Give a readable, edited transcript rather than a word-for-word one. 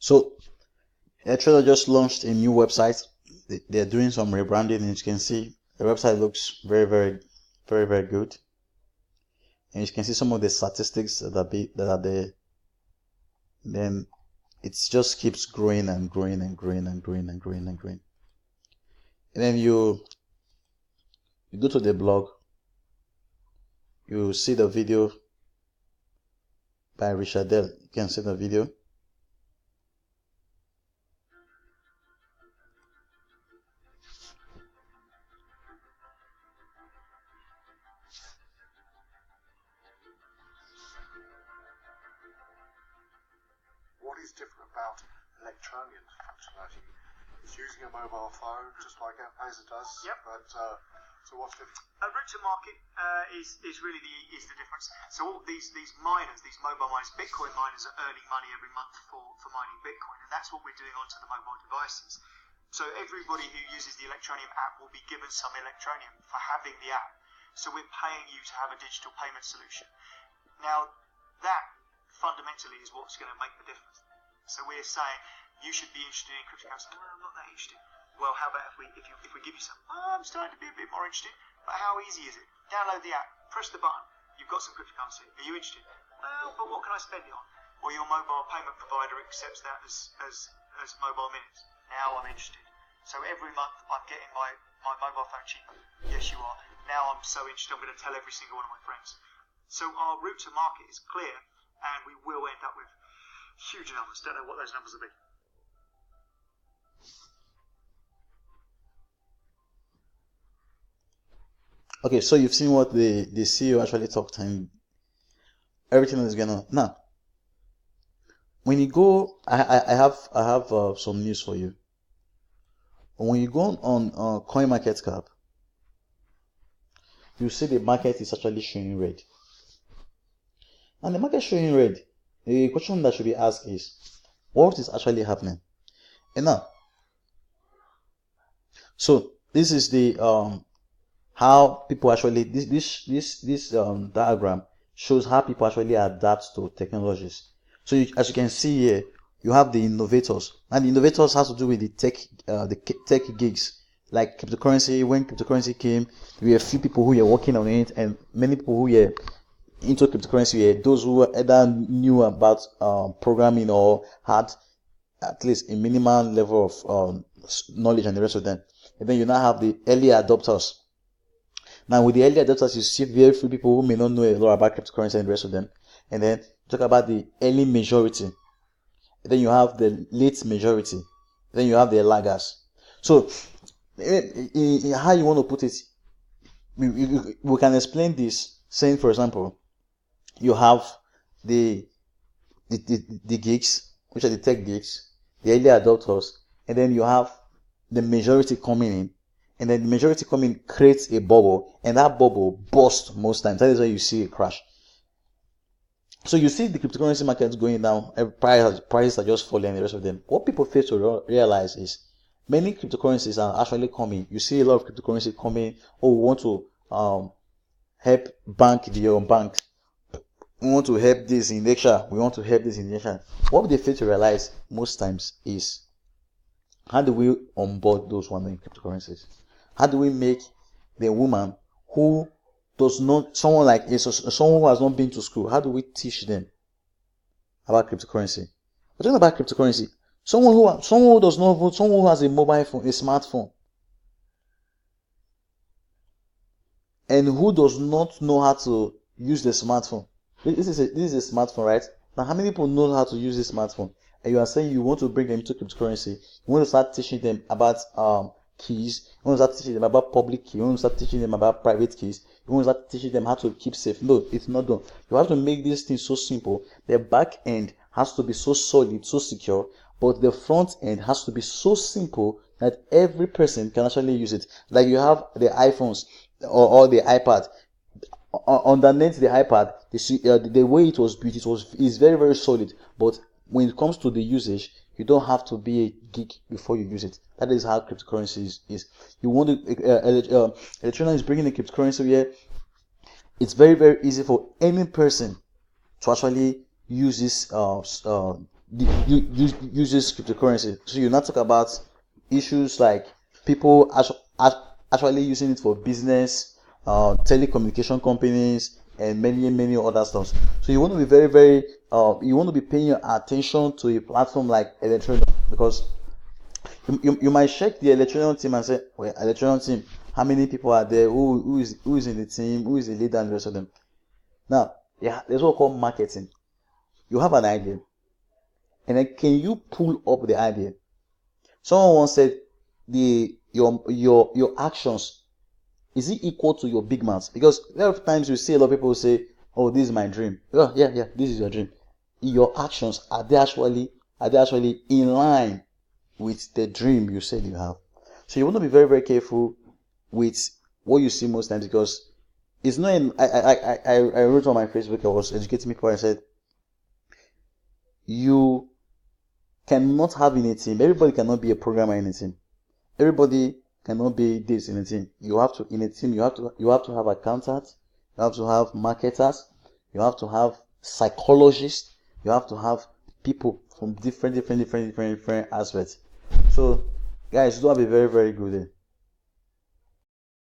So Electroneum just launched a new website. They're doing some rebranding, and you can see the website looks very, very good. And you can see some of the statistics that are there. Then it just keeps growing and growing and growing and growing and growing and growing. And then you go to the blog. You see the video by Richard Dell. You can see the video. What is different about Electroneum functionality? It's using a mobile phone, just like Aza does. Yep. But so what's different? Route to market is really the difference. So all these miners, these mobile miners, Bitcoin miners are earning money every month for mining Bitcoin, and that's what we're doing onto the mobile devices. So everybody who uses the Electroneum app will be given some Electroneum for having the app. So we're paying you to have a digital payment solution. Now that fundamentally is what's going to make the difference. So we're saying you should be interested in cryptocurrency. Well, I'm not that interested. Well, how about if we give you some? Oh, I'm starting to be a bit more interested. But how easy is it? Download the app, press the button. You've got some cryptocurrency. Are you interested? Well, but what can I spend it on? Or your mobile payment provider accepts that as mobile minutes. Now I'm interested. So every month I'm getting my mobile phone cheaper. Yes, you are. Now I'm so interested, I'm going to tell every single one of my friends. So our route to market is clear, and we will end up with huge numbers. Don't know what those numbers will be. Okay, so you've seen what the CEO actually talked, and everything is going on. Now, when you go, I have some news for you. When you go on CoinMarketCap, you see the market is actually showing red. And the market showing red, the question that should be asked is, what is actually happening? And now, so this is the how people actually this diagram shows how people actually adapt to technologies. So as you can see here, you have the innovators, and the innovators has to do with the tech gigs, like cryptocurrency. When cryptocurrency came, there were a few people who were working on it, and many people who were into cryptocurrency were those who either knew about programming or had at least a minimal level of knowledge, and the rest of them. And then you now have the early adopters. Now with the early adopters, you see very few people who may not know a lot about cryptocurrency and the rest of them. And then talk about the early majority. Then you have the late majority. Then you have the laggers. So how you want to put it, we can explain this saying, for example, you have the geeks, which are the tech geeks, the early adopters, and then you have the majority coming in, and then the majority coming creates a bubble, and that bubble bursts most times. That is why you see a crash. So you see the cryptocurrency markets going down, prices are just falling, and the rest of them. What people fail to realize is many cryptocurrencies are actually coming. You see a lot of cryptocurrency coming. Oh, we want to help bank your bank. We want to help this in Asia. We want to help this in Asia. What they fail to realize most times is, how do we onboard those women in cryptocurrencies? How do we make the woman who does not, someone like someone who has not been to school, how do we teach them about cryptocurrency? We're talking about cryptocurrency. Someone who does not vote, someone who has a mobile phone, a smartphone, and who does not know how to use the smartphone. This is a smartphone, right? Now, how many people know how to use this smartphone? And you are saying you want to bring them into cryptocurrency. You want to start teaching them about keys. You want to start teaching them about public key. You want to start teaching them about private keys. You want to start teaching them how to keep safe. No, it's not done. You have to make this thing so simple. The back end has to be so solid, so secure, but the front end has to be so simple that every person can actually use it. Like you have the iPhones or the iPad. Underneath the iPad, the way it was built, is very, very solid. But when it comes to the usage, you don't have to be a geek before you use it. That is how cryptocurrency is. You want to, Electroneum is bringing a cryptocurrency here. It's very, very easy for any person to actually use this uses cryptocurrency. So you not talk about issues like people actually using it for business, telecommunication companies, and many other stuff. So you want to be very you want to be paying your attention to a platform like Electroneum, because you might check the Electroneum team and say, well, Electroneum team, how many people are there? Who is in the team? Who is the leader and the rest of them? Now, yeah, there's what we call marketing. You have an idea, and then can you pull up the idea? Someone once said, your actions, is it equal to your big mouth? Because a lot of times you see a lot of people say, oh, this is my dream. Yeah, this is your dream. Your actions, are they actually in line with the dream you said you have? So you want to be very careful with what you see most times, because it's not I wrote on my Facebook, I was educating people, I said, you cannot have in a team, everybody cannot be a programmer in a team. Everybody cannot be this in a team. You have to, in a team, you have to have accountants, you have to have marketers, you have to have psychologists, you have to have people from different aspects. So guys, do have a very good day.